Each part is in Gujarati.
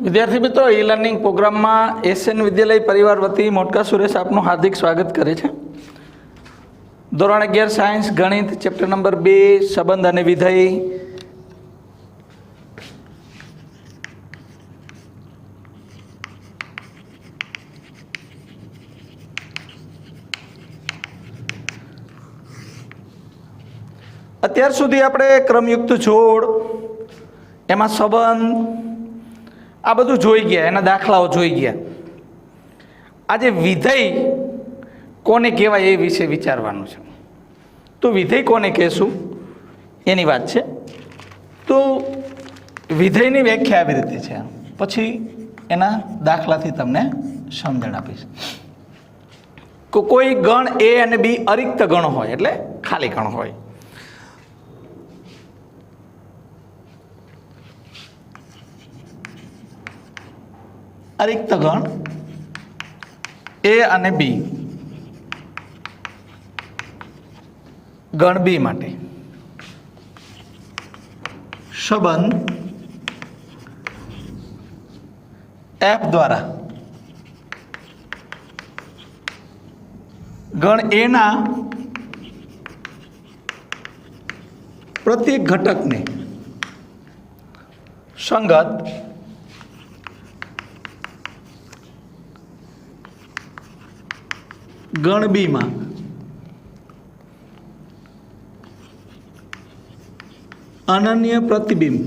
વિદ્યાર્થી મિત્રો, ઈ લર્નિંગ પ્રોગ્રામમાં એસએન વિદ્યાલય પરિવાર વતી મોટકા સુરેશ આપનું હાર્દિક સ્વાગત કરે છે. ધોરણ 11 સાયન્સ ગણિત ચેપ્ટર નંબર 2 સંબંધ અને વિધેય. અત્યાર સુધી આપણે ક્રમયુક્ત જોડ, એમાં સંબંધ, આ બધું જોઈ ગયા, એના દાખલાઓ જોઈ ગયા. આજે વિધેય કોને કહેવાય એ વિશે વિચારવાનું છે. તો વિધેય કોને કહેશું એની વાત છે. તો વિધેયની વ્યાખ્યા આવી રીતે છે, પછી એના દાખલાથી તમને સમજણ આપીશ. કોઈ ગણ એ અને બી અરિક્ત ગણ હોય, એટલે ખાલી ગણ હોય. અરિક્ત ગણ એ અને બી, ગણ બી માટે સંબંધ એફ દ્વારા ગણ એ ના પ્રત્યેક ઘટકને સંગત ગણ બીમાં અનન્ય પ્રતિબિંબ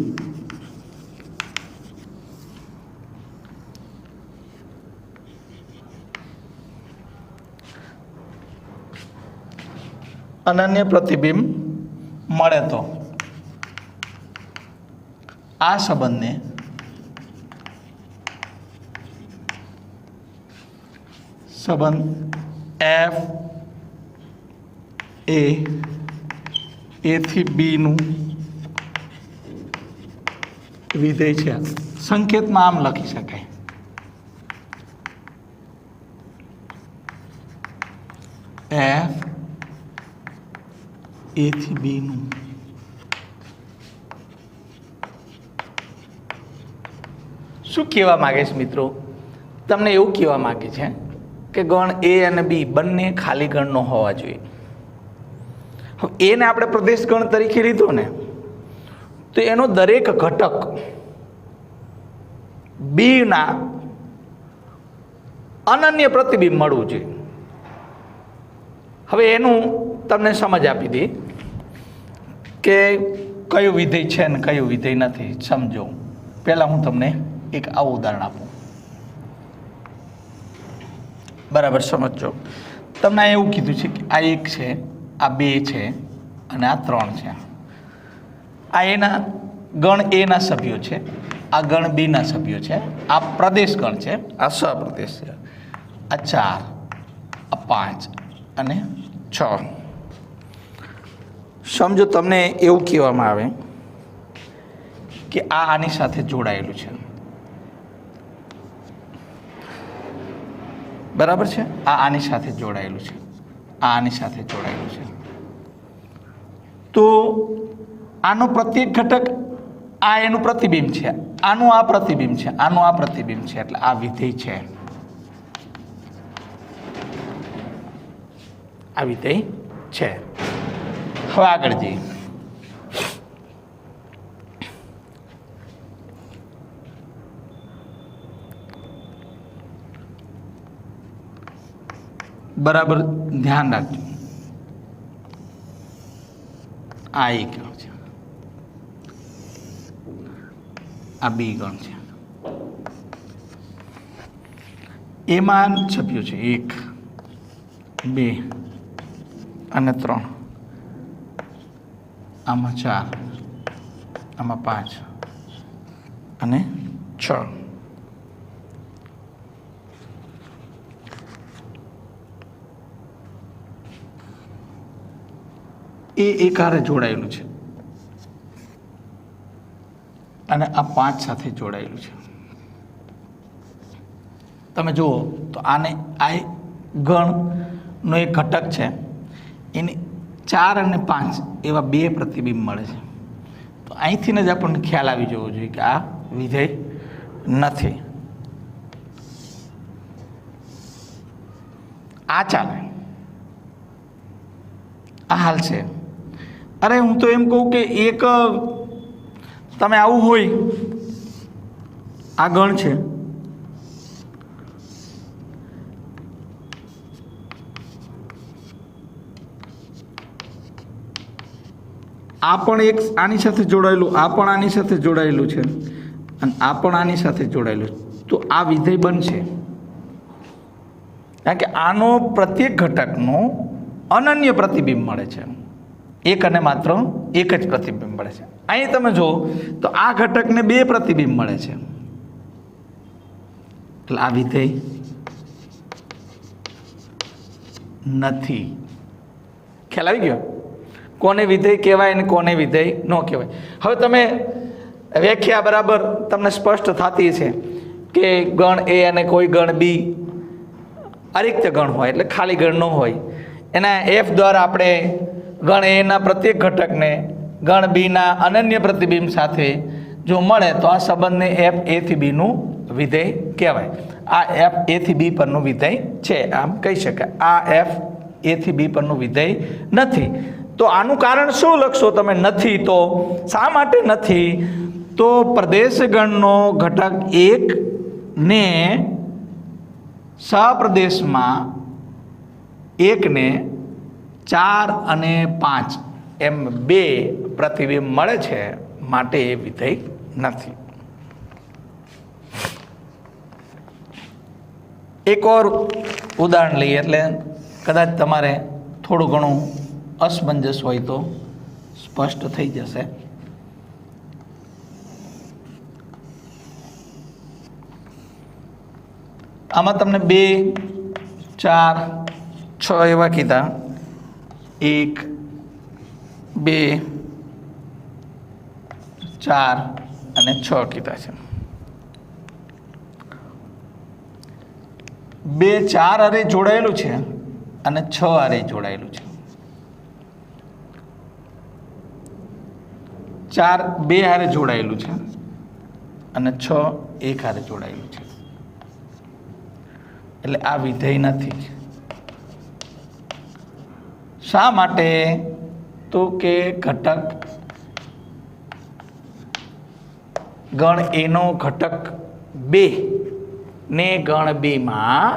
મળે તો આ સંબંધને સંબંધ એફ એ થી બી નું વિધેય છે. સંકેતમાં આમ લખી શકાય, એફ એ થી બી નું શું કહેવા માંગે છે મિત્રો? તમને એવું કહેવા માંગે છે કે ગણ એ અને બી બંને ખાલી ગણ નો હોવા જોઈએ. હવે એને આપણે પ્રદેશ ગણ તરીકે લીધો ને, તો એનો દરેક ઘટક બી ના અનન્ય પ્રતિબિંબ મળવું જોઈએ. હવે એનું તમને સમજ આપી દે કે કયું વિધેય છે ને કયું વિધેય નથી. સમજો, પહેલા હું તમને એક આવું ઉદાહરણ આપું, બરાબર સમજો. તમને એવું કીધું છે કે આ 1 છે, આ 2 છે અને આ 3 છે. આ એના ગણ એ ના સભ્યો છે, આ ગણ બી ના સભ્યો છે, આ પ્રદેશ ગણ છે, આ સપ્રદેશ છે. આ 4, આ 5 અને 6. સમજો તમને એવું કહેવામાં આવે કે આ આની સાથે જોડાયેલું છે, બરાબર છે. આ આની સાથે જોડાયેલું છે, આ આની સાથે જોડાયેલું છે. તો આનો પ્રત્યેક ઘટક આ એનું પ્રતિબિંબ છે, આનું આ પ્રતિબિંબ છે, આનું આ પ્રતિબિંબ છે, એટલે આ વિધેય છે. આ વિધેય છે. હવે આગળ જઈએ. બરાબર ધ્યાન રાખજો. આ એ ગણ છે, આ બી ગણ છે. એમાં સભ્યો છે 1, 2 અને 3. આમાં 4, આમાં 5 અને 6. એ એકારે જોડાયેલું છે અને આ 5 સાથે જોડાયેલું છે. તમે જુઓ તો આને આ ગણનો એક ઘટક છે, એની 4 અને 5 એવા 2 પ્રતિબિંબ મળે છે. તો અહીંથી જ આપણને ખ્યાલ આવી જવો જોઈએ કે આ વિધેય નથી. આ ચાલે, આ હાલ છે. અરે હું તો એમ કહું કે એક તમે આવું હોય, આ ગણ છે, આ પણ એક આની સાથે જોડાયેલું, આ પણ આની સાથે જોડાયેલું છે, અને આ પણ આની સાથે જોડાયેલું, તો આ વિધેય બનશે. કારણ કે આનો પ્રત્યેક ઘટકનો અનન્ય પ્રતિબિંબ મળે છે, એક અને માત્ર એક જ પ્રતિબિંબ મળે છે. અહીં તમે જુઓ તો આ ઘટકને બે પ્રતિબિંબ મળે છે, એટલે આ વિધેય નથી. ખ્યાલ આવી ગયો કોને વિધેય કહેવાય અને કોને વિધેય ન કહેવાય? હવે તમે વ્યાખ્યા બરાબર તમને સ્પષ્ટ થતી છે કે ગણ એ અને કોઈ ગણ બી અરિક્ત ગણ હોય, એટલે ખાલી ગણ ન હોય, એના એફ દ્વારા આપણે ગણ એના પ્રત્યેક ઘટકને ગણ બીના અનન્ય પ્રતિબિંબ સાથે જો મળે તો આ સંબંધને એફ એથી બીનું વિધેય કહેવાય. આ એફ એથી બી પરનું વિધેય છે, આમ કહી શકાય. આ એફ એથી બી પરનું વિધેય નથી. તો આનું કારણ શું લખશો તમે? નથી. તો શા માટે નથી? તો પ્રદેશ ગણનો ઘટક એક ને સહપ્રદેશમાં એકને 4 અને 5 એમ બે પ્રતિબિંબ મળે છે, માટે એ વિધેય નથી. એક ઓર ઉદાહરણ લઈએ એટલે કદાચ તમારે થોડું ઘણું અસમંજસ હોય તો સ્પષ્ટ થઈ જશે. આમાં તમને 2, 4, 6 એવા કીધા. 1, 2, 4 અને 6 કીધા છે. 2 4 અરે જોડાયેલું છે અને 6 અરે જોડાયેલું છે. 4 2 હારે જોડાયેલું છે અને 6 1 હારે જોડાયેલું છે, એટલે આ વિધેય નથી. શા માટે? તો કે ઘટક ગણ એનો ઘટક 2 ને ગણ બી માં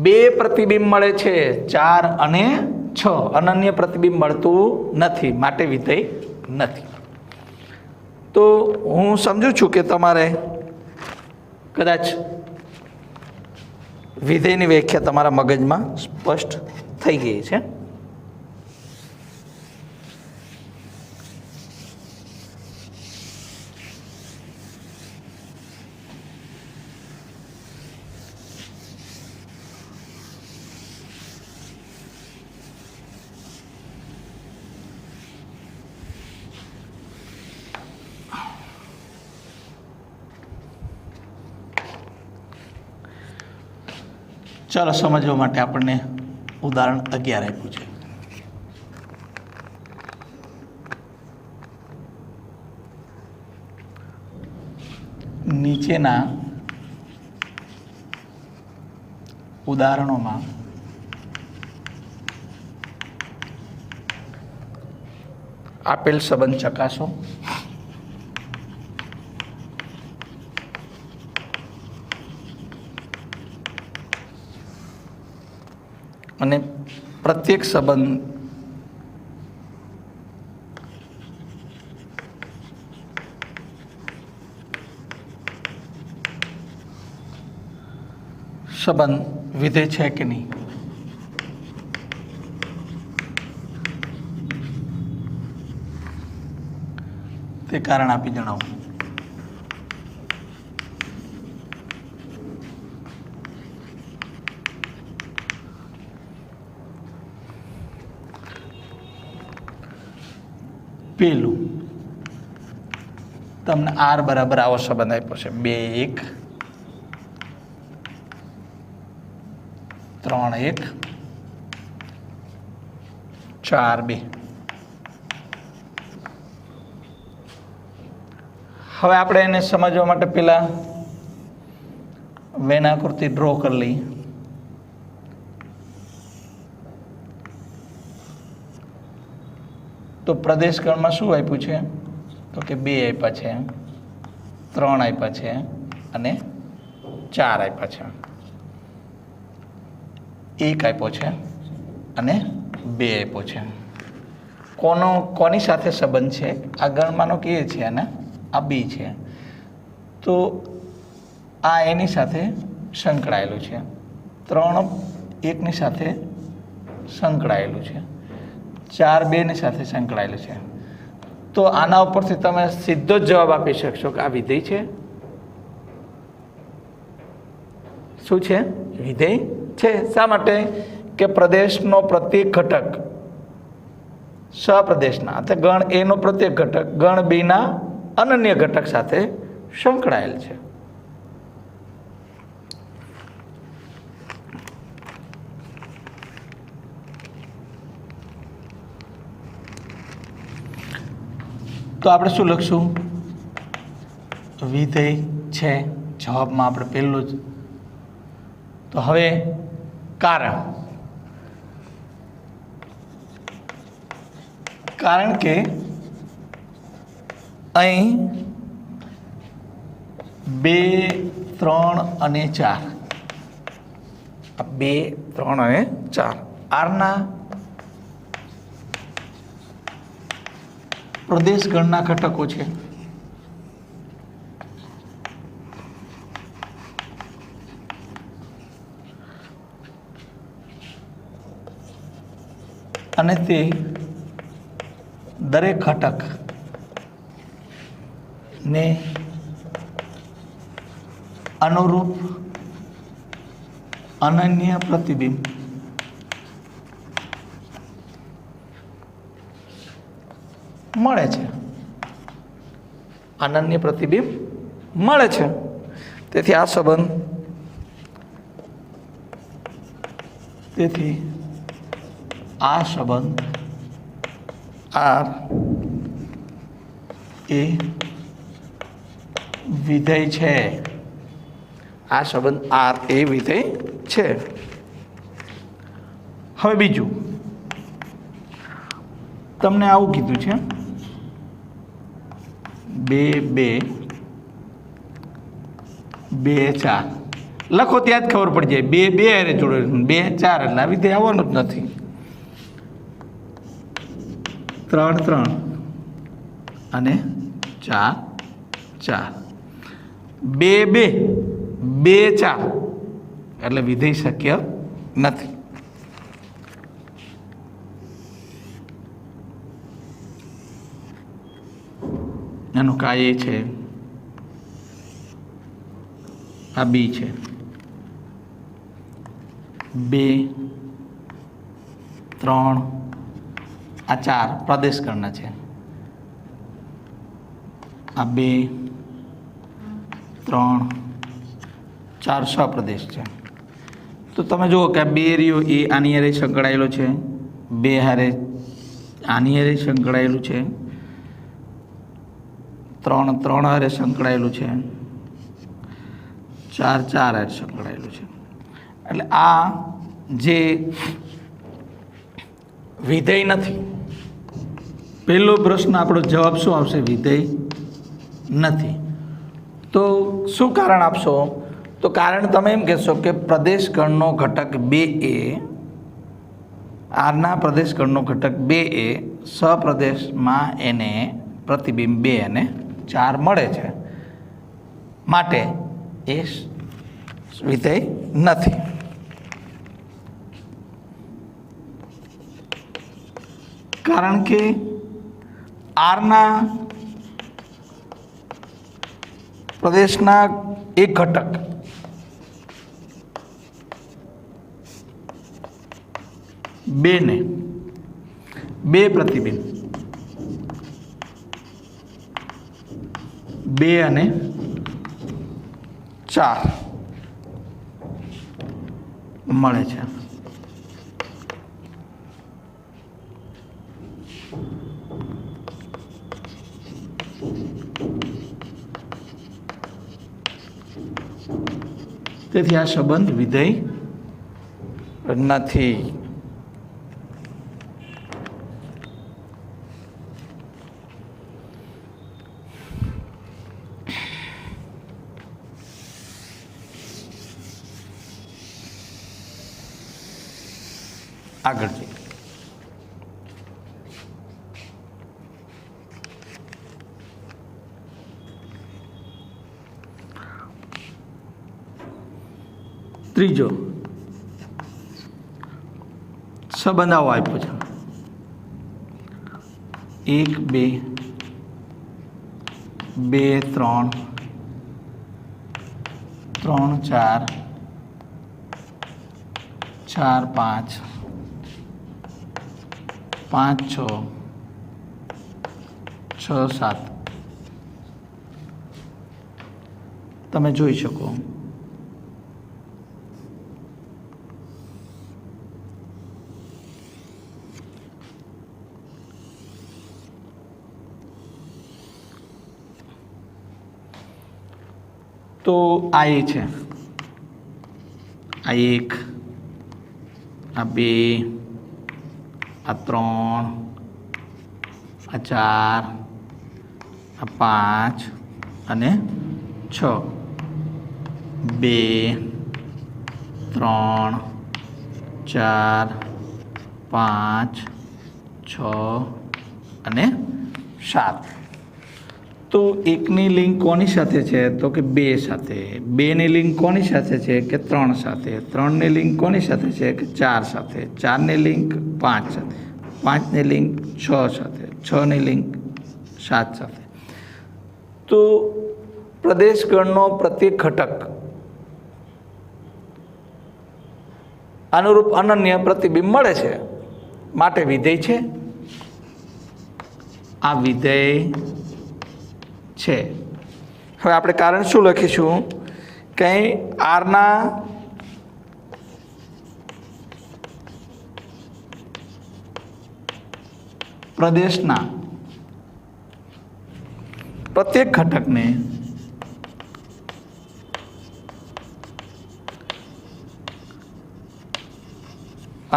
બે પ્રતિબિંબ મળે છે, 4 અને 6. અનન્ય પ્રતિબિંબ મળતું નથી, માટે વિધેય નથી. તો હું સમજુ છું કે તમારે કદાચ વિધેયની વ્યાખ્યા તમારા મગજમાં સ્પષ્ટ થઈ ગઈ છે. ચાલો સમજવા માટે આપણને ઉદાહરણ 11 આપ્યું છે. નીચેના ઉદાહરણોમાં આપેલ સંબંધ ચકાસો. અને પ્રત્યેક સંબંધ વિધેય છે કે નહીં? તે કારણ આપી જણાવો. પેલું તમને આર બરાબર આવો સંબંધ આપ્યો છે, 2 1 3 1 4 2. હવે આપણે એને સમજવા માટે પહેલા વેન આકૃતિ ડ્રો કરી લઈએ. તો પ્રદેશ ગણમાં શું આપ્યું છે? તો કે 2 આપ્યા છે, 3 આપ્યા છે અને 4 આપ્યા છે. 1 આપ્યો છે અને 2 આપ્યો છે. કોની સાથે સંબંધ છે? આ ગણમાંનો કે છે અને આ બી છે. તો આ એની સાથે સંકળાયેલું છે. 3 1ની સાથે સંકળાયેલું છે. 4 2ની સાથે સંકળાયેલું છે. તો આના ઉપરથી તમે સીધો જ જવાબ આપી શકશો કે આ વિધેય છે. શું છે? વિધેય છે. શા માટે? કે પ્રદેશનો પ્રત્યેક ઘટક સપ્રદેશના એટલે ગણ એ નો પ્રત્યેક ઘટક ગણ બી ના અનન્ય ઘટક સાથે સંકળાયેલ છે. તો આપણે શું લખશું? વિધેય છે. જવાબમાં આપણે પહેલું જ. તો હવે કારણ કે અહીં 2 3 અને 4 2 3 અને 4 આરના પ્રદેશ ગણના ઘટકો છે. અને તે દરેક ઘટક ને અનુરૂપ અનન્ય પ્રતિબિંબ મળે છે. અનન્ય પ્રતિબિંબ મળે છે. તેથી આ સંબંધ R એ વિધેય છે. આ સંબંધ R એ વિધેય છે. હવે બીજું તમને આવું કીધું છે 2 2 2 4 લખો ત્યાં જ ખબર પડી જાય. 2 2 હારે જોડે 2 4 એટલે આ વિધેય આવવાનું જ નથી. 3 3 અને 4 4 2 2 2 4 એટલે વિધેય શક્ય નથી. એનું કાર્ય છે આ બી છે. 2 3 આ 4 પ્રદેશ ગણના છે. આ 2 3 4 સપ્રદેશ છે. તો તમે જુઓ કે આ 2 રહ્યો એ આની હારે સંકળાયેલો છે. 2 હારે આની હારે સંકળાયેલું છે. 3 3 હારે સંકળાયેલું છે. 4 4 હારે સંકળાયેલું છે. એટલે આ જે વિધેય નથી. પહેલો પ્રશ્ન આપણો જવાબ શું આવશે? વિધેય નથી. તો શું કારણ આપશો? તો કારણ તમે એમ કહેશો કે પ્રદેશ ગણનો ઘટક 2 એ આરના પ્રદેશ ગણનો ઘટક 2 એ સપ્રદેશમાં એને પ્રતિબિંબ 2 અને 4 મળે છે. માટે એ વિધેય નથી. કારણ કે આરના પ્રદેશના એક ઘટક બે પ્રતિબિંબ 2 અને 4 મળે છે. તેથી આ સંબંધ વિધેય નથી. આગળ જઈએ. ત્રીજો સંબંધ આવો આપ્યો છે. 1 2 2 3 3 4 4 5 5 6 6 7 તમે જોઈ શકો. તો આ એ છે, આ 1 આ 2 આ 3 આ 4 આ 5 અને 6. 2 3 4 5 6 અને 7. તો 1ની લિંક કોની સાથે છે? તો કે 2 સાથે. 2ની લિંક કોની સાથે છે? કે 3 સાથે. 3ની લિંક કોની સાથે છે? કે 4 સાથે. 4ની લિંક 5 સાથે. 5ની લિંક 6 સાથે. 6ની લિંક 7 સાથે. તો પ્રદેશગણનો પ્રત્યેક ઘટક અનુરૂપ અનન્ય પ્રતિબિંબ મળે છે, માટે વિધેય છે. આ વિધેય છે. હવે આપણે કારણ શું લખીશું? કે આરના પ્રદેશના પ્રત્યેક ઘટકને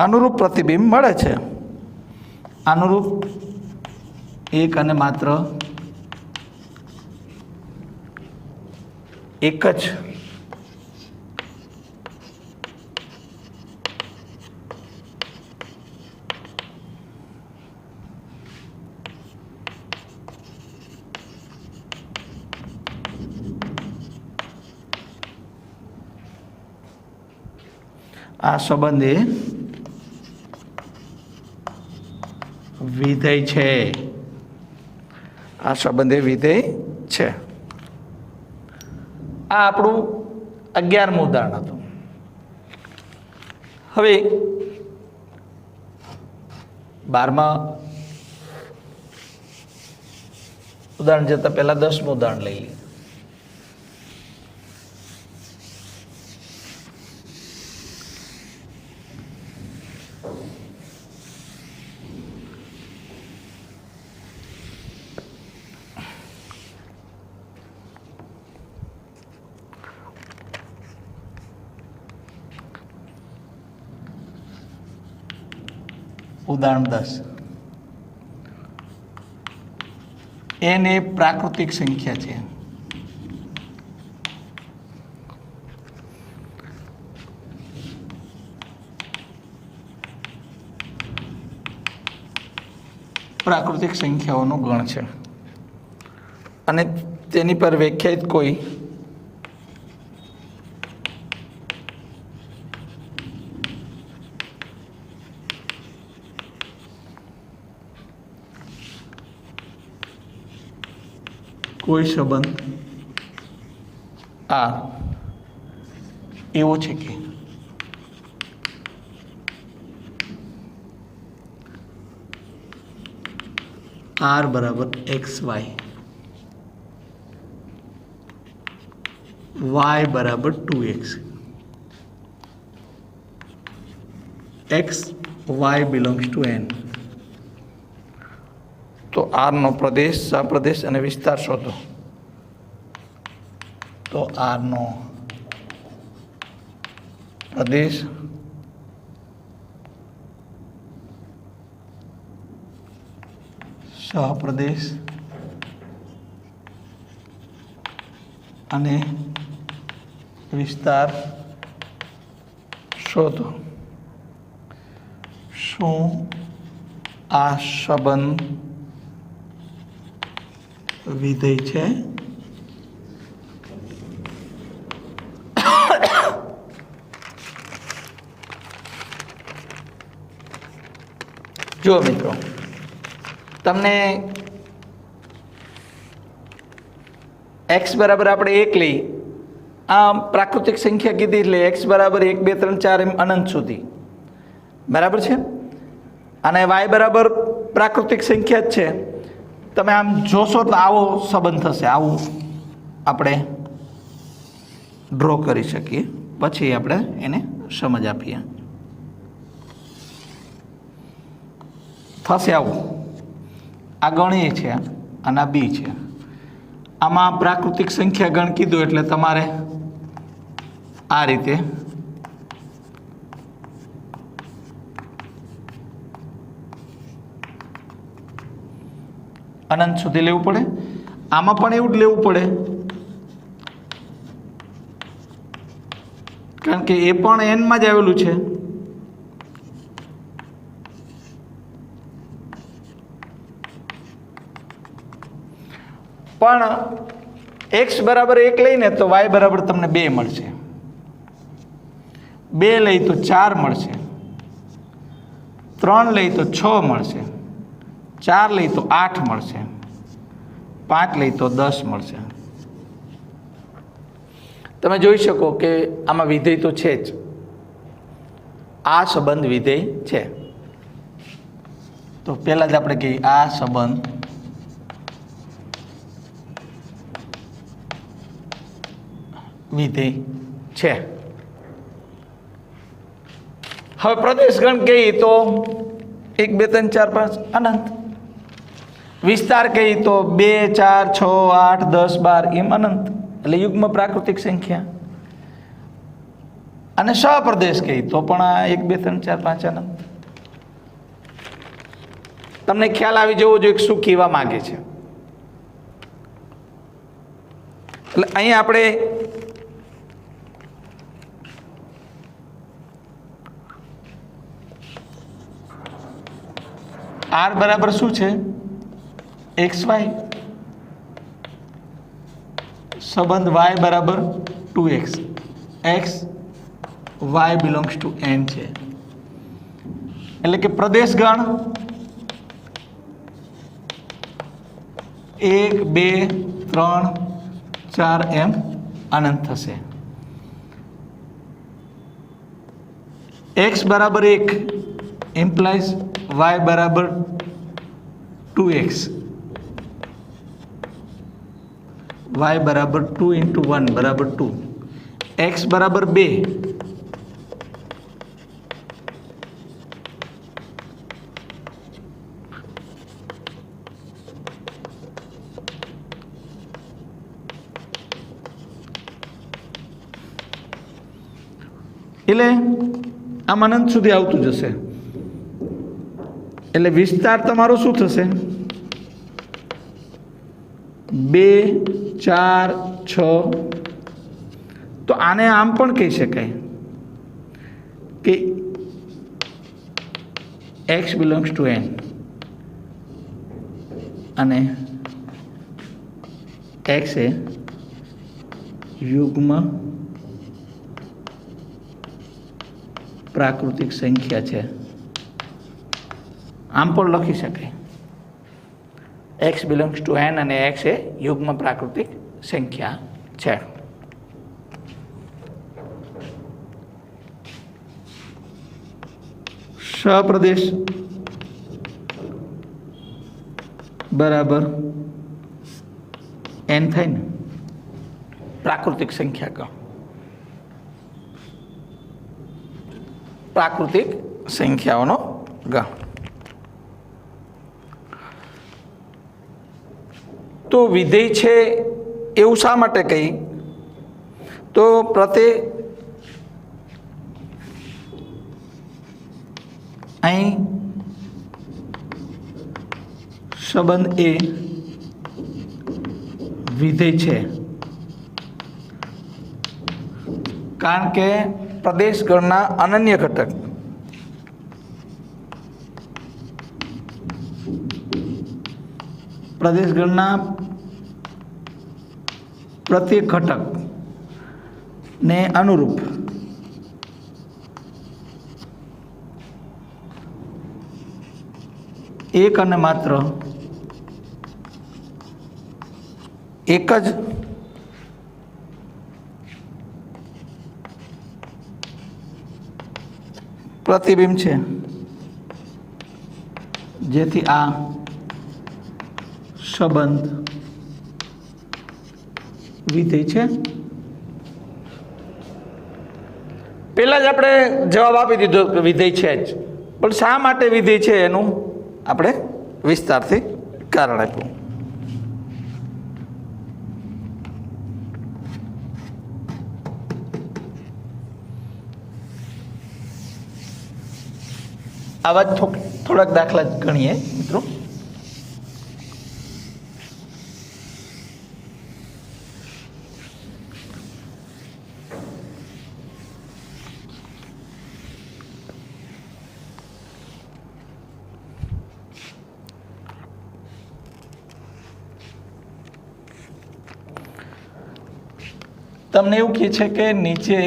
અનુરૂપ પ્રતિબિંબ મળે છે. અનુરૂપ એક અને માત્ર એક જ આ સંબંધ એ વિધેય છે. આ સંબંધ એ વિધેય છે. આ આપણું 11મું ઉદાહરણ હતું. હવે 12મા ઉદાહરણ જતાં પહેલા 10મું ઉદાહરણ લઈ લઈએ. ઉદાહરણ 10. n એ પ્રાકૃતિક સંખ્યા છે. પ્રાકૃતિક સંખ્યાઓનો ગણ છે અને તેની પર વ્યાખ્યાયિત કોઈ સંબંધ આ એવો છે કે r બરાબર xy, y બરાબર 2x, x y belongs to n. તો r નો પ્રદેશ, સપ્રદેશ અને વિસ્તાર શોધો. તો r નો પ્રદેશ સહપ્રદેશ અને વિસ્તાર શોધો. શું આ સંબંધ વિધેય છે? જો મિત્રો, તમને x બરાબર આપણે 1 લઈ, આ પ્રાકૃતિક સંખ્યા કીધી એટલે x બરાબર 1 2 3 4 એમ અનંત સુધી, બરાબર છે. અને y બરાબર પ્રાકૃતિક સંખ્યા જ છે. તમે આમ જોશો તો આવો સંબંધ થશે, આવું આપણે ડ્રો કરી શકીએ, પછી આપણે એને સમજ આપીએ. થશે આવું, આ ગણ એ છે અને આ બી છે. આમાં પ્રાકૃતિક સંખ્યા ગણ કીધું એટલે તમારે આ રીતે અનંત સુધી લેવું પડે. આમાં પણ એવું જ લેવું પડે, કારણ કે એ પણ એનમાં જ આવેલું છે. પણ x બરાબર 1 લઈને તો y બરાબર તમને 2 મળશે, 2 લઈ તો 4 મળશે, 3 લઈ તો 6 મળશે, 4 લઈ તો 8 મળશે, 5 લઈ તો 10 મળશે. તમે જોઈ શકો કે આમાં વિધેય તો છે જ, આ સંબંધ વિધેય છે. તો પહેલા જ આપણે કહીએ આ સંબંધ વિધેય છે. હવે પ્રદેશ ગણ કહીએ તો 1 2 3 4 5 અનંત. વિસ્તાર કહીએ તો 2 4 6 8 10 12 એમ અનંત, એટલે યુગ્મ પ્રાકૃતિક સંખ્યા. અને સહપ્રદેશ કહીએ તો પણ આ 1 2 3 4 5 અનંત. તમને ખ્યાલ આવી જવો જોઈએ કે શું કહેવા માંગે છે. એટલે અહીં આપણે r બરાબર શું છે? xy. સંબંધ y બરાબર 2x, x y belongs to n છે. એટલે કે પ્રદેશ ગણ 1 2 3 4 એમ અનંત થશે. x બરાબર 1 ઇમ્પ્લાઇઝ y બરાબર 2x, y બરાબર 2 into 1 બરાબર 2, x બરાબર 2, એટલે આમ અનંત સુધી આવતું જશે. એટલે વિસ્તાર તમારો શું થશે? 2 4 6. તો આને આમ પણ કહી શકાય કે x બિલોંગ્સ ટુ n અને x એ યુગ્મ પ્રાકૃતિક સંખ્યા છે. આમ પણ લખી શકાય, x બિલોંગ્સ ટુ n અને x એ યુગ્મ પ્રાકૃતિક સંખ્યા છે. સહપ્રદેશ બરાબર n થાય ને, પ્રાકૃતિક સંખ્યા કહો, પ્રાકૃતિક સંખ્યાઓનો ગણ. તો વિધેય છે એવું શા માટે કહી? તો અહીં સંબંધ એ વિધેય છે, કારણ કે પ્રદેશ ગણના અનન્ય ઘટક પ્રદેશ ગણના પ્રત્યેક ઘટક ને અનુરૂપ એક અને માત્ર એક જ પ્રતિબિંબ છે, જેથી આ સંબંધ વિધેય છે. પહેલા જ આપણે જવાબ આપી દીધો કે વિધેય છે જ, પણ શા માટે વિધેય છે એનું આપણે વિસ્તારથી કારણ આપ્યું. આવા થોડાક દાખલા ગણીએ મિત્રો. તમને એવું કહે છે કે નીચે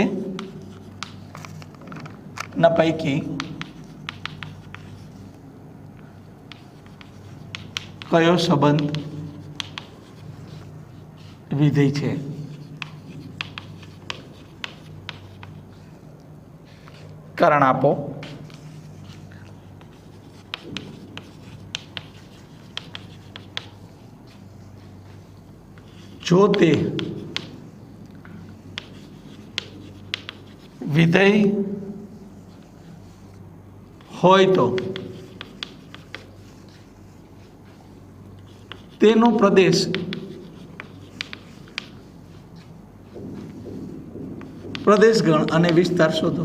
ના પૈકી કયો સંબંધ વિધેય છે? કારણ આપો. જો તે વિધેય હોય તો તેનો પ્રદેશ પ્રદેશગણ અને વિસ્તાર શોધો.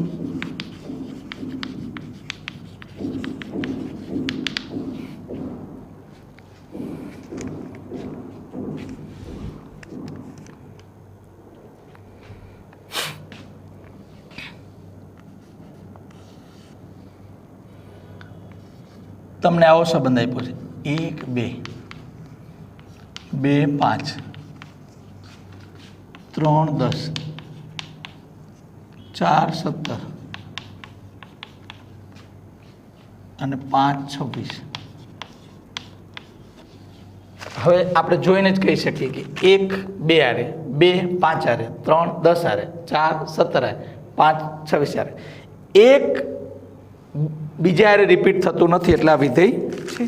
તમને આવો સંબંધ આપ્યો છે 1 2 2 5 3 10 4 17 અને 5 26. હવે આપણે જોઈને જ કહી શકીએ કે 1 2 આરે, 2 5 આરે, 3 10 આરે, 4 17 આરે, 5 26 આરે, એક બીજા હારે રિપીટ થતું નથી, એટલે આ વિધેય છે.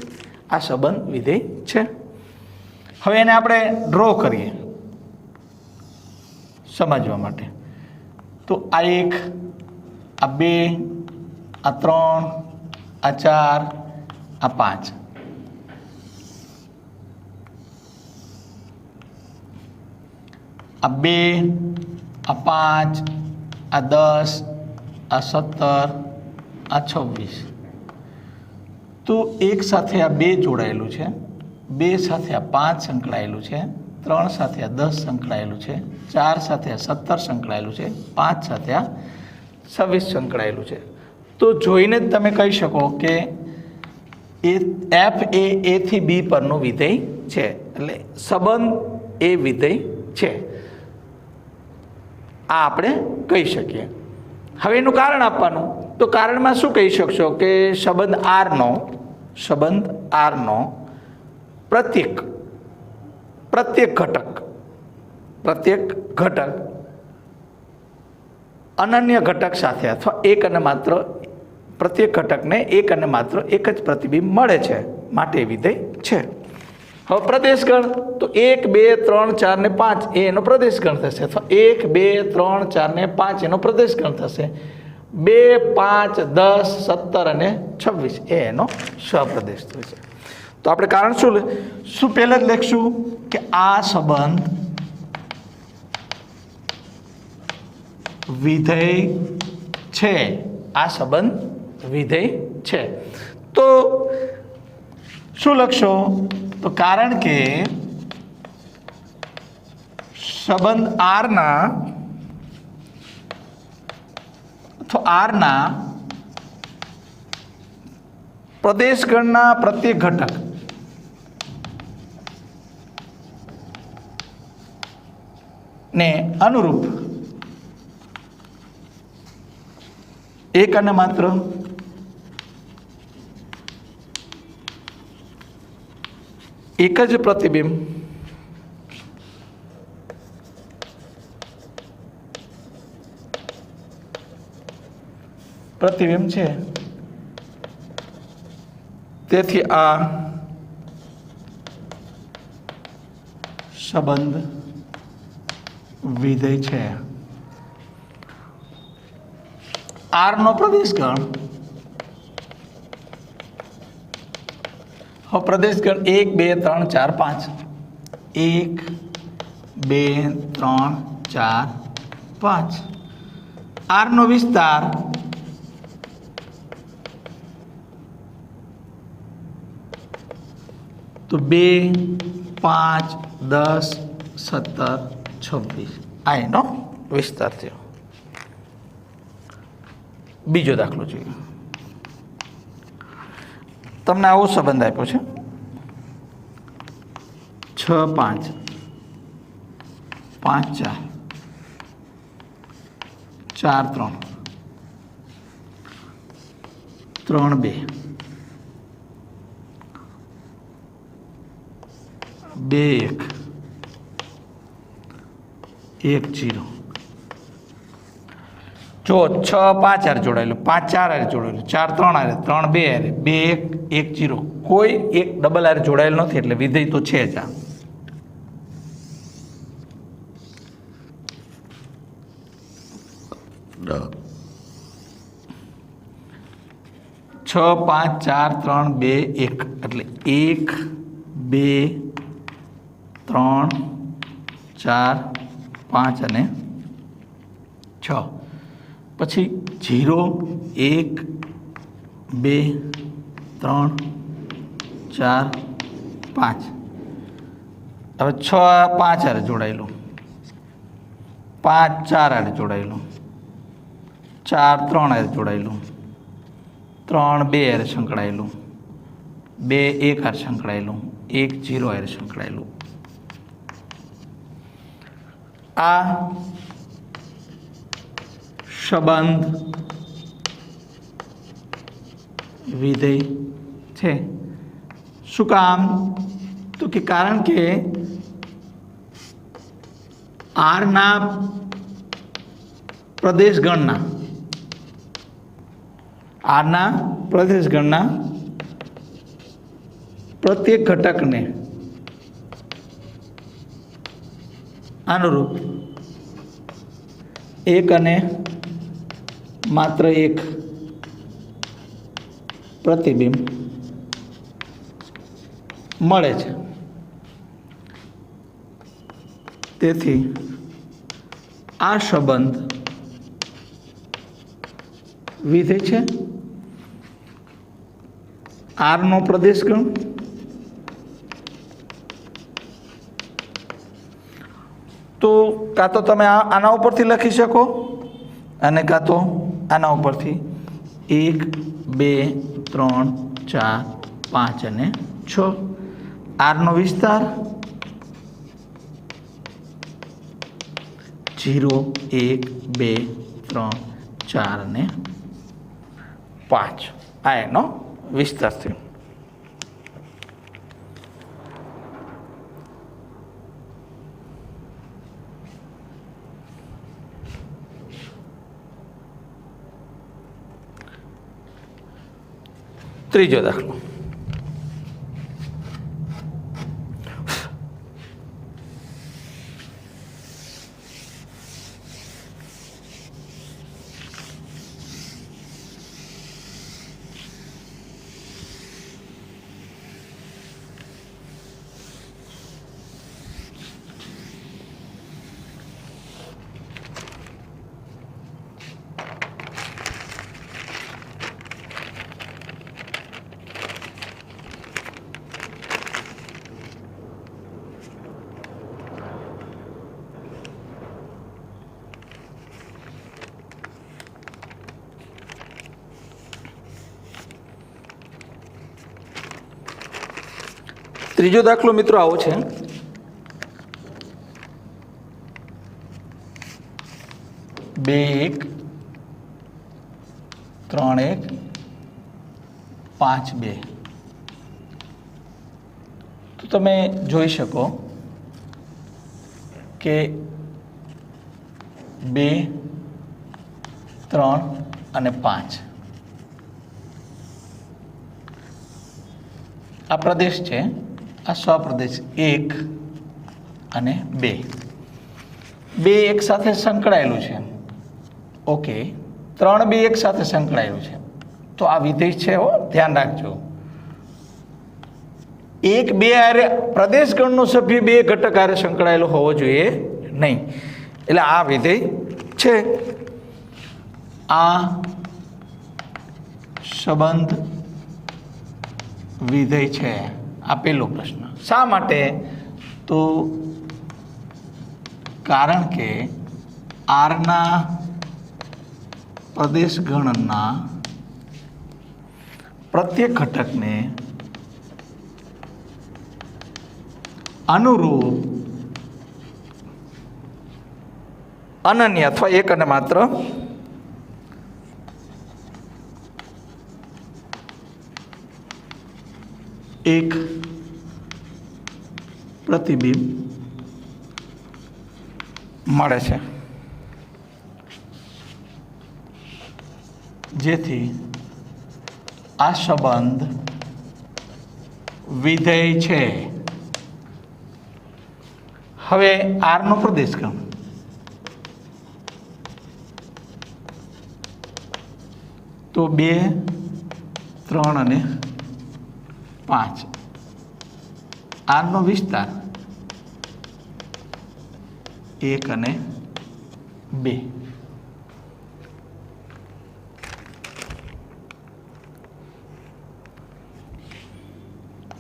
આ સંબંધ વિધેય છે. હવે એને આપણે ડ્રો કરીએ સમજવા માટે. તો આ 1, આ 2, આ 3, આ 4, આ 5. આ 2, આ 5, આ 10, આ 17, આ 26. તો એક સાથે આ 2 જોડાયેલું છે, 2 સાથે આ 5 સંકળાયેલું છે, 3 સાથે આ 10 સંકળાયેલું છે, 4 સાથે આ 17 સંકળાયેલું છે, 5 સાથે આ 26 સંકળાયેલું છે. તો જોઈને જ તમે કહી શકો કે એફ એ થી બી પરનું વિધેય છે, એટલે સંબંધ એ વિધેય છે. આ આપણે કહી શકીએ. હવે એનું કારણ આપવાનું, તો કારણમાં શું કહી શકશો કે સંબંધ આરનો પ્રત્યેક ઘટક અનન્ય ઘટક સાથે અથવા એક અને માત્ર પ્રત્યેક ઘટકને એક અને માત્ર એક જ પ્રતિબિંબ મળે છે, માટે વિધેય છે. હવે પ્રદેશગણ તો 1 2 3 4 ને 5 એ એનો પ્રદેશગણ થશે, અથવા 1 2 3 4 ને 5 એનો પ્રદેશગણ થશે. 2 5 10 17 અને 26 એ એનો સ્વપ્રદેશ થશે. તો આપણે કારણ શું પહેલા જ લખશું કે આ સંબંધ વિધેય છે. આ સંબંધ વિધેય છે. તો શું લખશો? તો કારણ કે સંબંધ આરના પ્રદેશગણના પ્રત્યેક ઘટક ને અનુરૂપ એક અને માત્ર એક જ પ્રતિબિંબ છે. તેથી આ સંબંધ વિધેય છે. આર નો પ્રદેશગણ, પ્રદેશગણ 1 2 3 4 5, 1 2 3 4 5. આર નો વિસ્તાર તો 2 5 10 17 26 આ એનો વિસ્તાર થયો. બીજો દાખલો જોઈએ. તમને આવો સંબંધ આપ્યો છે 6 5 5 4 4 3 3 2 2 1 1 0. જો 6 5 હારે જોડાયેલું, 5 4 હારે જોડાયેલું, 4 3 હારે, 3 2 હારે, 2 1 1 0, કોઈ એક ડબલ હારે જોડાયેલું નથી, એટલે વિધેય તો છે જ. આ 6 5 4 3 2 1 એટલે 1 2 3 4 5 અને 6. પછી 0 1 2 3 4 5. હવે 6 5 હારે જોડાયેલું, 5 4 હારે જોડાયેલું, 4 3 હારે જોડાયેલું, 3 2 હારે સંકળાયેલું, 2 1 હારે સંકળાયેલું, 1 0 હારે સંકળાયેલું. આ સંબંધ વિધેય છે. શું કામ? તો કે કારણ કે આરના પ્રદેશગણના પ્રત્યેક ઘટકને અનુરૂપ એક અને માત્ર એક પ્રતિબિંબ મળે છે. તેથી આ સંબંધ વિધેય છે. આરનો પ્રદેશગણ તો કાં તો તમે આના ઉપરથી લખી શકો અને કાં તો આના ઉપરથી 1 2 3 4 5 અને 6. આરનો વિસ્તાર 0 1 2 3 4 અને 5 આ એનો વિસ્તાર થયો. ત્રીજો દાખલો. ત્રીજો દાખલો મિત્રો આવો છે, 2 1 3 1 5 2. તો તમે જોઈ શકો કે 2 3 અને 5 આ પ્રદેશ છે, આ સ્વપ્રદેશ 1 અને 2 એક સાથે સંકળાયેલું છે. ઓકે, 3 2 એક સાથે સંકળાયેલું છે. તો આ વિધેય છે, ધ્યાન રાખજો. 1 2 આરે પ્રદેશ ગણનો સભ્ય 2 ઘટક આરે સંકળાયેલો હોવો જોઈએ નહીં. એટલે આ વિધેય છે. આ સંબંધ વિધેય છે. આ પહેલો પ્રશ્ન. શા માટે? તો કારણ કે આરના પ્રદેશ ગણના પ્રત્યેક ઘટકને અનુરૂપ અનન્ય અથવા એક અને માત્ર એક પ્રતિબિંબ મળે છે, જેથી આ સંબંધ વિધેય છે. હવે આરનો પ્રદેશ ગણ તો 2 3 અને 5. આરનો વિસ્તાર 1 અને 2.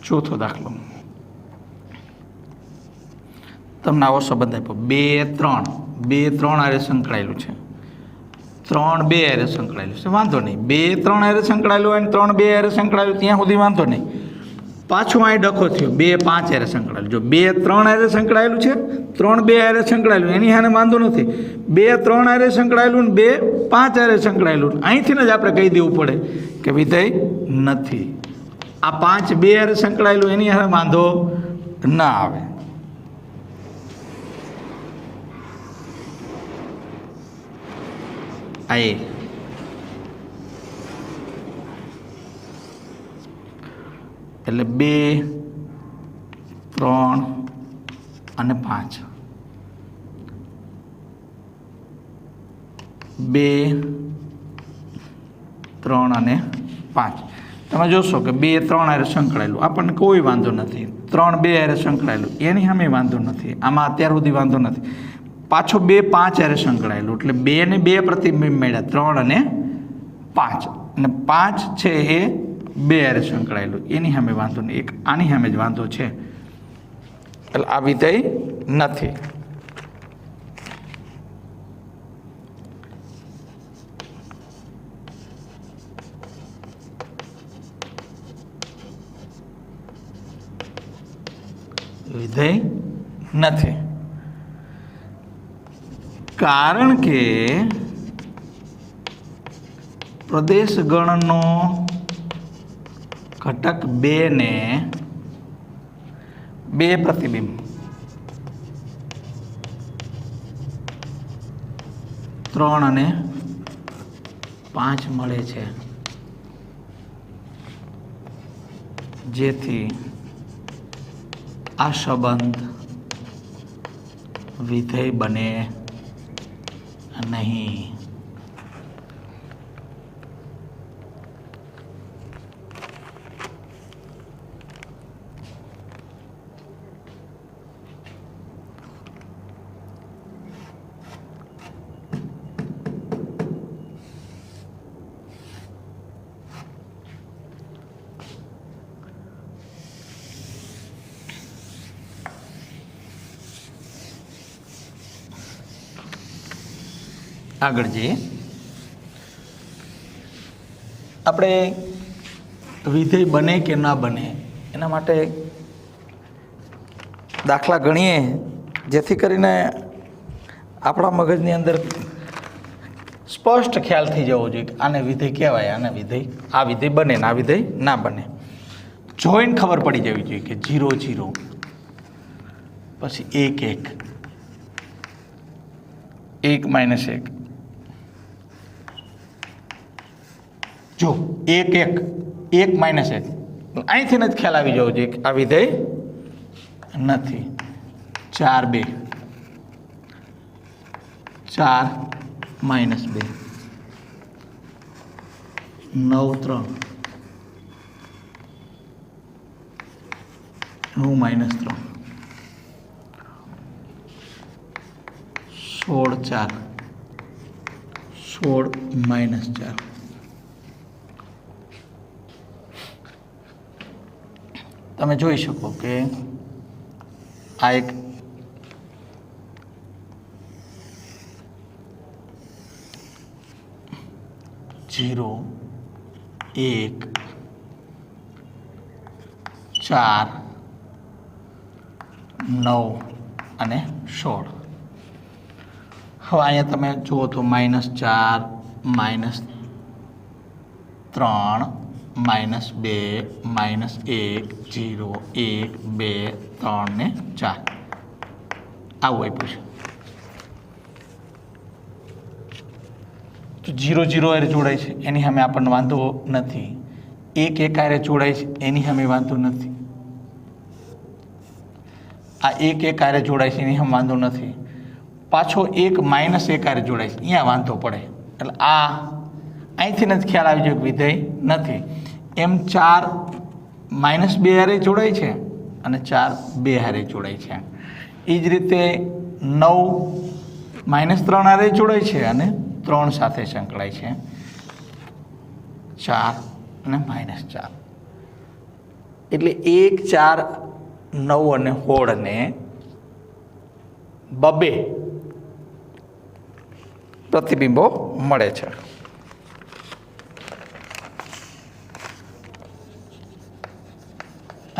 ચોથો દાખલો, તમને આવો સંબંધ આપ્યો, 2 3 આરે સંકળાયેલું છે, 3 2 આરે સંકળાયેલું છે. વાંધો નહીં, 2 3 આરે સંકળાયેલું હોય ને 3 2 આરે સંકળાયેલું, ત્યાં સુધી વાંધો નહીં. પાછું અહીં ડખો થયો, 2 5 આરે સંકળાયેલું. જો 2 3 આરે સંકળાયેલું છે, 3 2 આરે સંકળાયેલું, એની હાને વાંધો નથી. 2 3 આરે સંકળાયેલું ને 2 5 આરે સંકળાયેલું, અહીંથી જ આપણે કહી દેવું પડે કે વિધેય નથી. આ 5 2 આરે સંકળાયેલું, એની હારે વાંધો ના આવે. એટલે 2 3 અને 5, 2 3 અને 5. તમે જોશો કે 2 3 આરે સંકળાયેલું, આપણને કોઈ વાંધો નથી. 3 2 આરે સંકળાયેલું, એની સામે વાંધો નથી. આમાં અત્યાર સુધી વાંધો નથી. પાછો 2 5 આરે સંકળાયેલું, એટલે 2 ને 2 પ્રતિબિંબ મળ્યા, 3 અને 5. અને 5 છે એ 2 આરે સંકળાયેલું, એની સામે વાંધો નહીં. એક આની સામે જ વાંધો છે, એટલે આ વિધેય નથી. વિધેય નથી કારણ કે પ્રદેશ ગણનો ઘટક 2 ને 2 પ્રતિબિંબ ત્રણ અને 5 મળે છે, જેથી આ સંબંધ વિધેય બને નહીં. આગળ જઈએ. આપણે વિધેય બને કે ના બને એના માટે દાખલા ગણીએ જેથી કરીને આપણા મગજની અંદર સ્પષ્ટ ખ્યાલ થઈ જવો જોઈએ કે આને વિધેય કહેવાય, આને વિધેય, આ વિધેય બને ને આ વિધેય ના બને. જોઈને ખબર પડી જવી જોઈએ કે 0 0 પછી 1 1 1 -1. જો 1 1 1 -1 અહીંથી જ ખ્યાલ આવી જવો જોઈએ કે આ વિધેય નથી. 4 2 4 -2 9 3 9 -3 16 4 16 -4. તમે જોઈ શકો કે આ એક જીરો 1 4 9 અને 16. હવે અહીંયા તમે જુઓ તો -4 -3 -2 -1 0 1 2 3 ને 4 આવું આપ્યું છે. તો 0 0 હારે જોડાય છે એની સામે આપણને વાંધો નથી. 1 1 હારે જોડાય છે એની સામે વાંધો નથી. આ 1 1 હારે જોડાય છે એની સામે વાંધો નથી. પાછો 1 -1 હારે જોડાય છે અહીંયા વાંધો પડે. એટલે આ અહીંથી જ ખ્યાલ આવી જાય કે વિધેય નથી. એમ 4 -2 હારે જોડાય છે અને 4 2 હારે જોડાય છે. એ જ રીતે 9 -3 હારે જોડાય છે અને 3 સાથે સંકળાય છે. 4 અને -4 એટલે 1 4 9 અને 16 ને બબે પ્રતિબિંબો મળે છે.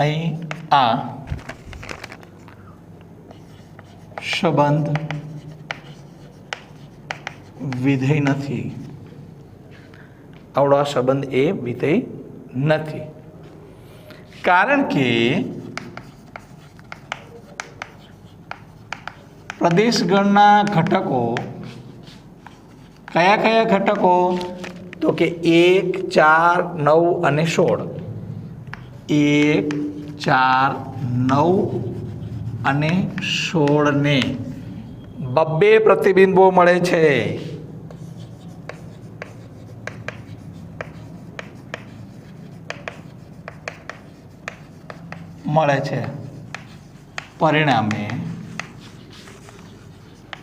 અહીં આ સંબંધ વિધેય નથી. આવડો આ સંબંધ એ વિધેય નથી, કારણ કે પ્રદેશગણના ઘટકો કયા કયા ઘટકો? તો કે 1 4 9 અને 16. 1 4 9 અને 16 ને બબ્બે પ્રતિબિંબો મળે છે. પરિણામે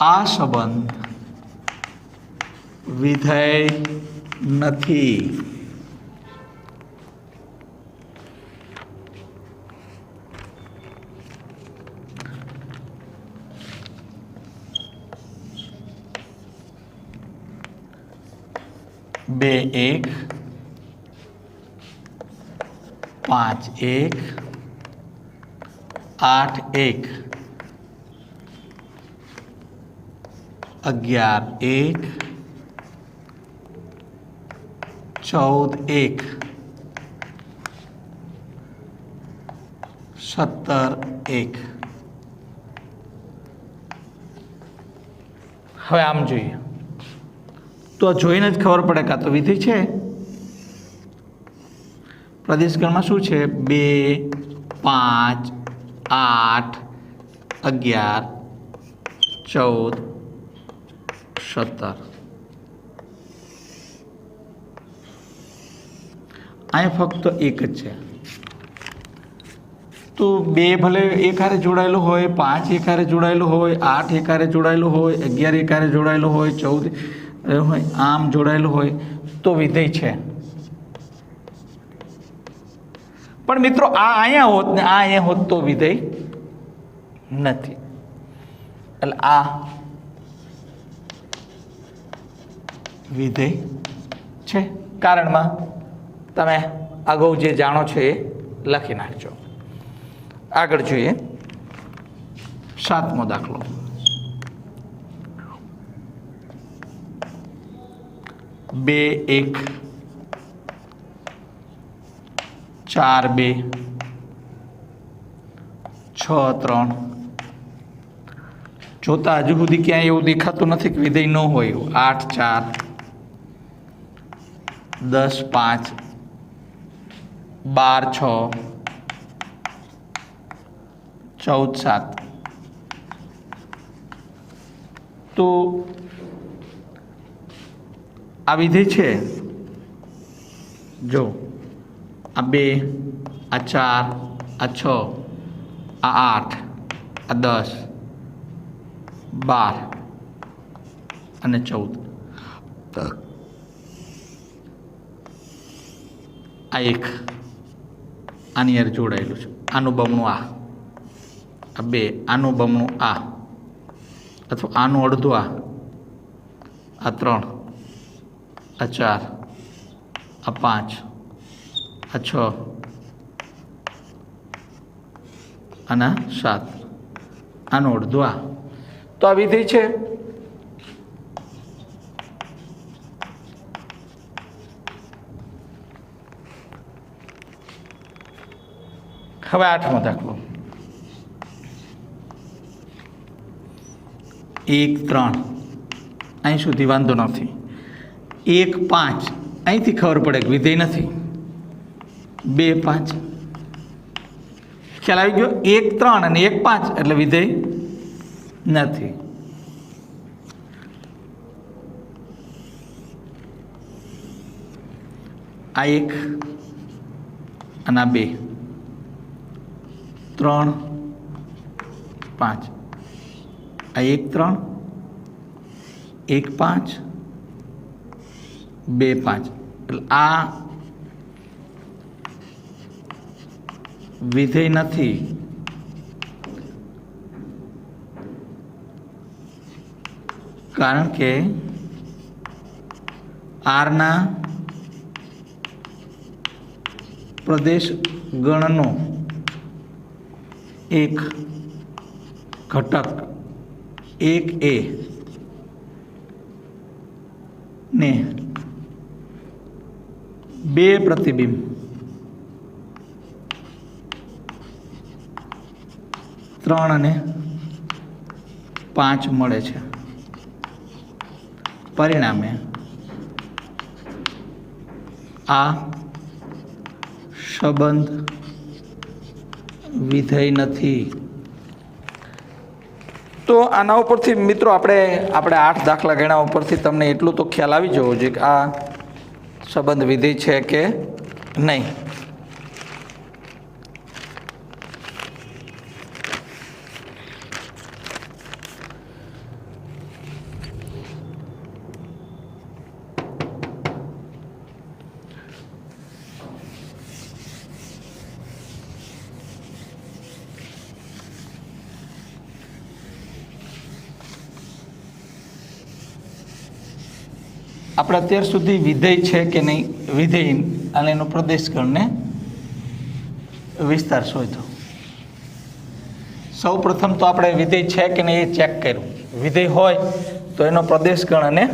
આ સંબંધ વિધેય નથી. બે 1 5 1 8 1 11 1 14 1 17 1. હવે આમ જોઈએ તો જોઈને જ ખબર પડે કે આ તો વિધેય છે. પ્રદેશગણમાં શું છે? 2 5 8 11 14 17. અહીંયા ફક્ત એક જ છે. તો 2 ભલે એક હારે જોડાયેલો હોય, 5 એક હારે જોડાયેલો હોય, 8 એક હારે જોડાયેલો હોય, 11 એક હારે જોડાયેલો હોય, 14 હોય, આમ જોડાયેલું હોય તો વિધેય છે. પણ મિત્રો આ અહીંયા હોત ને આ અહીંયા હોત તો વિધેય નથી. એટલે આ વિધેય છે. કારણમાં તમે અગાઉ જે જાણો છો એ લખી નાખજો. આગળ જોઈએ 7મો દાખલો. 2 1 4 2 6 3. જોતા હજુ સુધી ક્યાંય એવું દેખાતું નથી કે વિધેય ન હોય. 8 4 10 5 12 6 14 7. તો આ વિધેય છે, જો આ 2 આ 4 આ 6 આ 8 આ 10 12 અને 14. આ એક આની યાર જોડાયેલું છે. આનું બમણું આ 2, આનું બમણું આ, અથવા આનું અડધું આ 3 આ 4 આ 5 આ 6 અને 7, આનું અડધું આ. તો આ વિધેય છે. હવે 8મો દાખલો. 1 3 અહીં સુધી વાંધો નથી. 1 5 અહીંથી ખબર પડે કે વિધેય નથી. 2 5 ખ્યાલ આવી ગયો. 1 3 અને 1 5 એટલે વિધેય નથી. આ 1 અને આ 2 3 5. આ 1 3 1 5 2 5 એટલે આ વિધેય નથી. કારણ કે આરના પ્રદેશ ગણનો એક ઘટક 1a ને 2 પ્રતિબિંબ 3 અને 5 મળે છે. પરિણામે આ સંબંધ વિધેય નથી. તો આના ઉપરથી મિત્રો આપણે 8 દાખલા ગણ્યા ઉપરથી તમને એટલું તો ખ્યાલ આવી જવો જોઈએ કે આ સંબંધ વિધેય છે કે નહીં. આપણે અત્યાર સુધી વિધેય છે કે નહીં, વિધેય અને એનો પ્રદેશ ગણને વિસ્તાર શોધો. સૌ પ્રથમ તો આપણે વિધેય છે કે નહીં એ ચેક કર્યું. વિધેય હોય તો એનો પ્રદેશ ગણ અને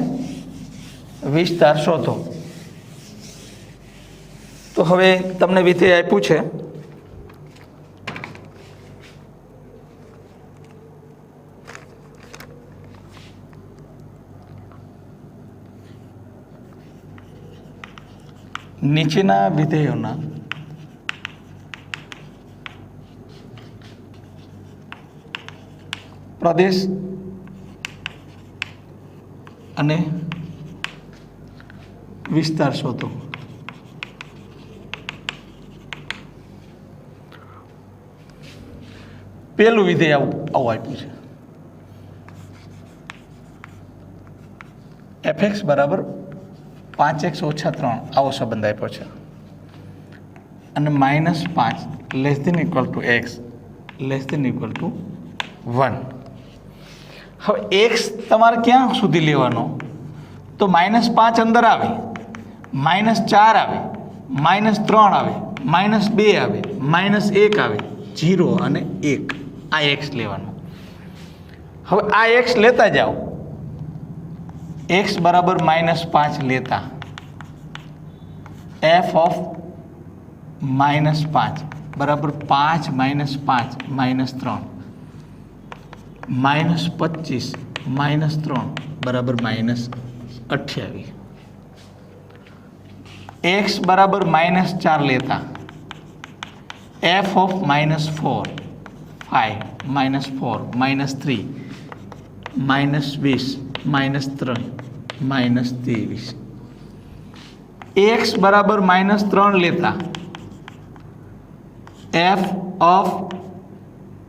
વિસ્તાર શોધો. તો હવે તમને વિધેય આપ્યું છે. નીચેના વિધેયોના પ્રદેશ અને વિસ્તાર શોધો. પહેલું વિધેય આવું આપ્યું છે. fx બરાબર 5x - 3 આવો સંબંધ આપ્યો છે અને -5 less than equal to x less than equal to 1. હવે x તમારે ક્યાં સુધી લેવાનો? તો -5 અંદર આવે, -4 આવે, -3 આવે, -2 આવે, -1 આવે, 0 અને 1 આ x લેવાનો. હવે આ x લેતા જાઓ, x બરાબર -5 લેતા f ઓફ -5 બરાબર 5 - 5 -3 -25 -3 બરાબર -28. x બરાબર -4 લેતા f ઓફ -4 5 -4 -3 -20 -3 -23. x બરાબર -3 લેતા f ઓફ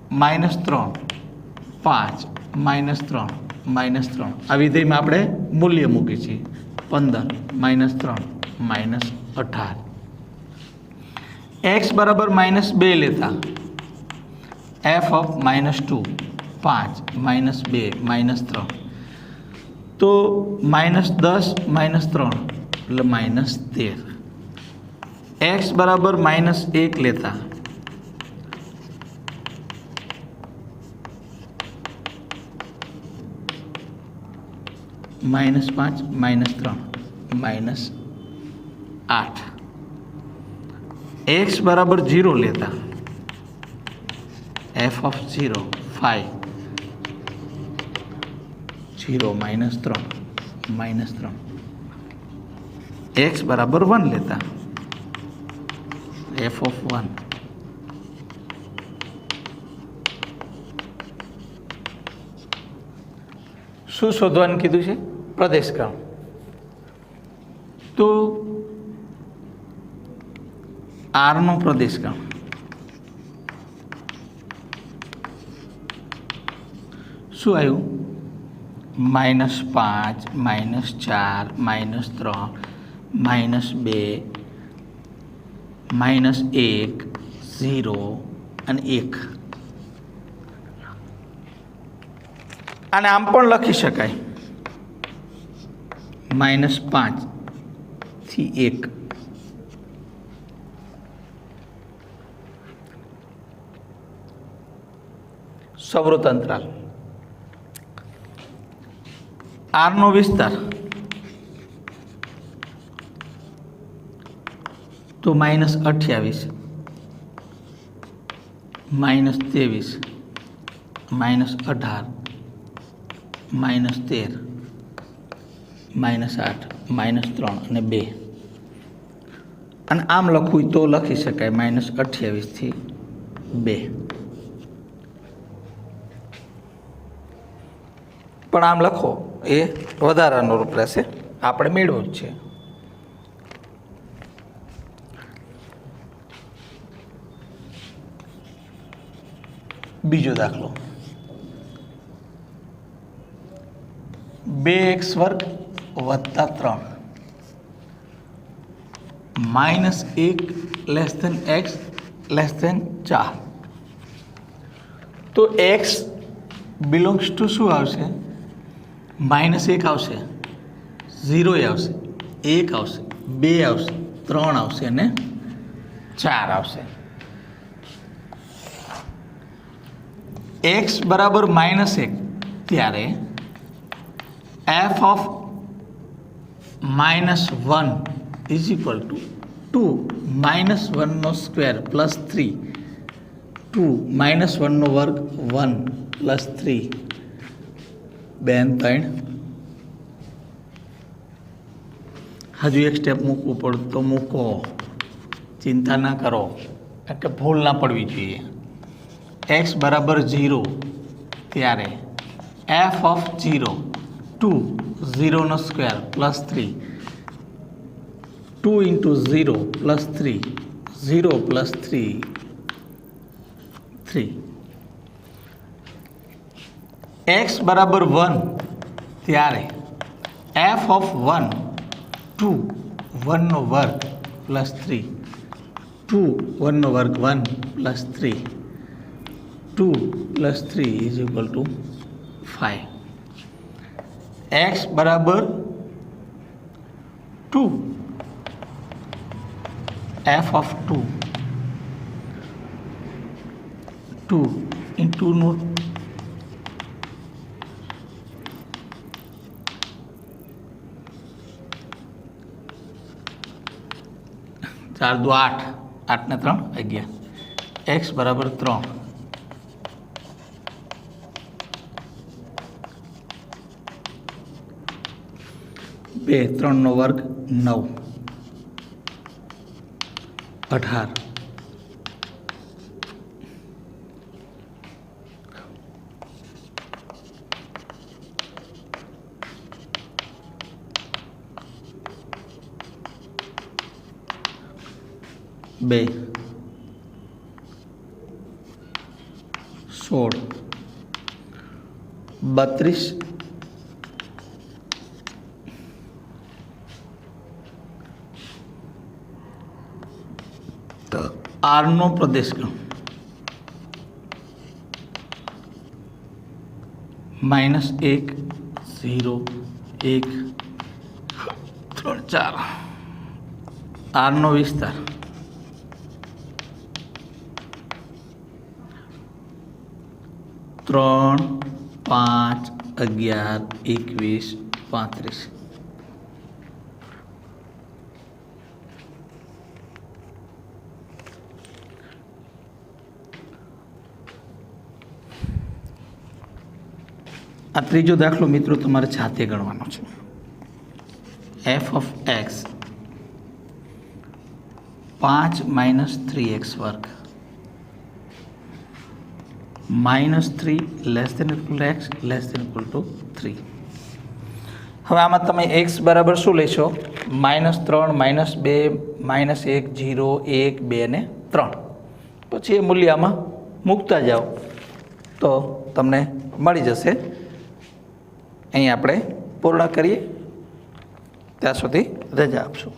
-3 5 -3 -3 આ વિધેયમાં આપણે મૂલ્ય મૂકીએ છીએ 15 -3 -18. x બરાબર -2 લેતા f ઓફ -2 5 -2 -3 તો -10 -3 એટલે -13. x બરાબર -1 લેતા -5 -3 -8. x બરાબર 0 લેતા f ઓફ 0 5 0 -3 -3. x બરાબર 1 લેતા f ઓફ 1 શું શોધવાનું કીધું છે? પ્રદેશક્રમ. તો R નો પ્રદેશક્રમ શું આવ્યું? -5 -4 -3 -2 -1 0 અને 1. આને આમ પણ લખી શકાય -5 થી 1. સવૃત અંતરાલ. R નો વિસ્તાર તો -28 -23 -18 -13 -8 -3 અને 2. અને આમ લખવું તો લખી શકાય -28 થી 2. પણ આમ લખો એ વધારાનું રૂપ રહેશે, આપણે મેળવું જ છે. બીજો દાખલો 2x² + 3 -1 x 4. તો x બિલોંગ્સ ટુ શું આવશે? -1 આવશે, 0 આવશે, 1 આવશે, 2 આવશે, 3 આવશે અને 4 આવશે. x બરાબર -1 ત્યારે f of -1 is equal to 2 -1 નો સ્ક્વેર પ્લસ 3 2 -1 નો વર્ગ 1 પ્લસ 3 2 અને 3. હજુ એક સ્ટેપ મૂકવું પડે તો મૂકો, ચિંતા ના કરો, કે ભૂલ ના પડવી જોઈએ. x બરાબર 0 ત્યારે f ઓફ 0 2 0 નો square plus 3 2 into 0 plus 3 0 plus 3 3. x બરાબર 1 ત્યારે f ઓફ 1 2 1 નો વર્ગ પ્લસ 3 2 1 નો વર્ગ 1 plus 3 2 plus 3 is equal two 5. x બરાબર 2 f ઓફ 2 2 ઇન્ટુ નો 4 દુ 8, 8 ને 3 11, x બરાબર 3, 2 3 નો વર્ગ 9, 18, બે 16, 32, R નો પ્રદેશક્રમ -1 0 1 3 4, R નો વિસ્તાર 3 5 11 21 35, આ ત્રીજો દાખલો મિત્રો તમારે જાતે ગણવાનો છે. f of x 5 - 3x વર્ગ -3 < x < 3. હવે આમાં તમે x બરાબર શું લેશો? -3 -2 -1 0 1 2 ને 3. પછી એ મૂલ્ય આમાં મૂકતા જાઓ તો તમને મળી જશે. અહીં આપણે પૂર્ણ કરીએ. ત્યાં સુધી રજા આપશું.